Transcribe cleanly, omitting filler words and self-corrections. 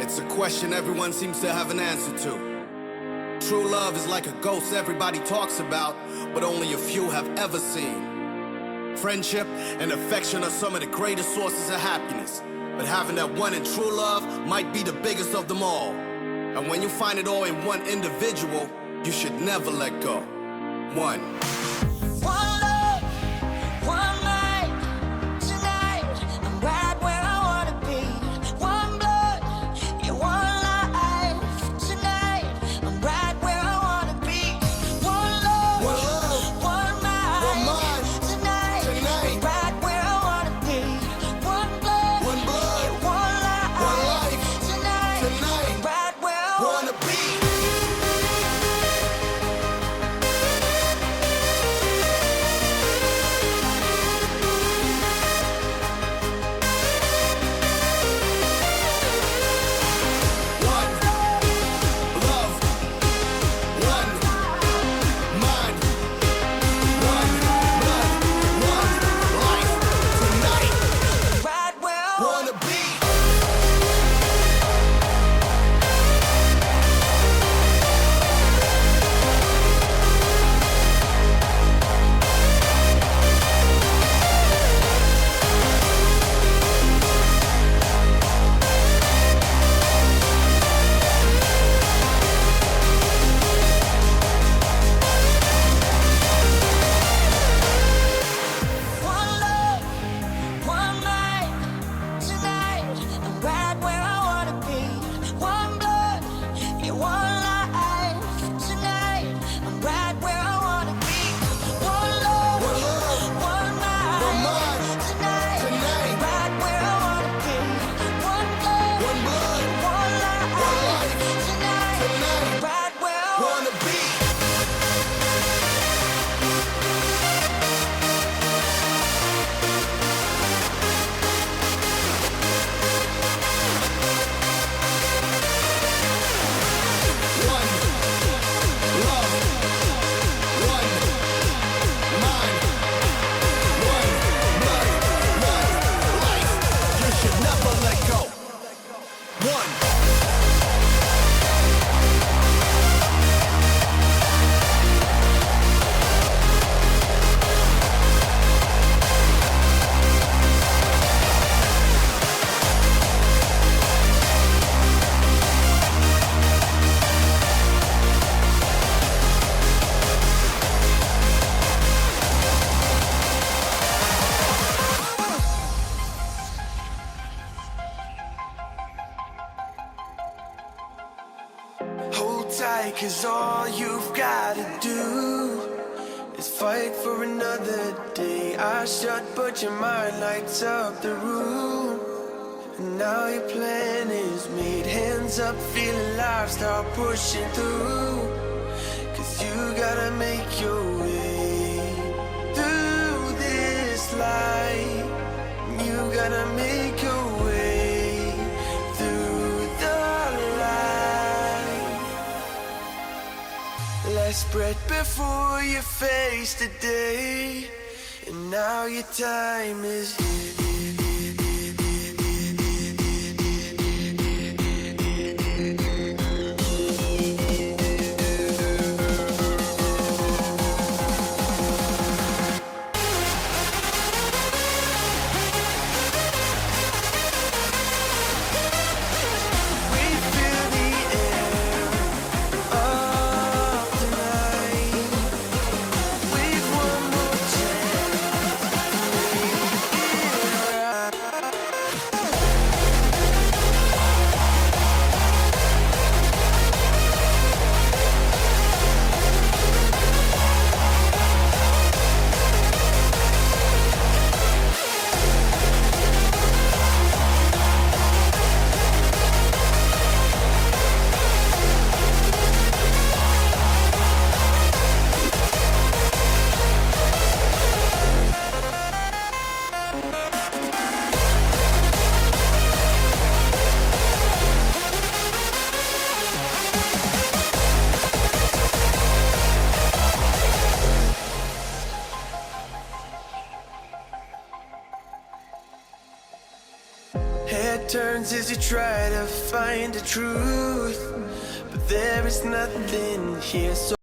It's a question everyone seems to have an answer to. True love is like a ghost everybody talks about, but only a few have ever seen. Friendship and affection are some of the greatest sources of happiness, but having that one in true love might be the biggest of them all. And when you find it all in one individual, you should never let go. One. One love, one night, tonight, I'm right where I wanna be. One blood, yeah, one life, tonight, I'm right where I wanna be. One love, one mind, tonight, I'm right where I wanna be. One blood, yeah, one life, tonight, I'm right where I wanna be. Tight, 'cause all you've gotta do is fight for another day. Eyes shut, but your mind lights up the room. And now your plan is made. Hands up, feel alive, start pushing through. 'Cause you gotta make your way through this life. You gotta make your way through the light. Less breath before you face the day, and now your time is here. as you try to find the truth, but there is nothing here. So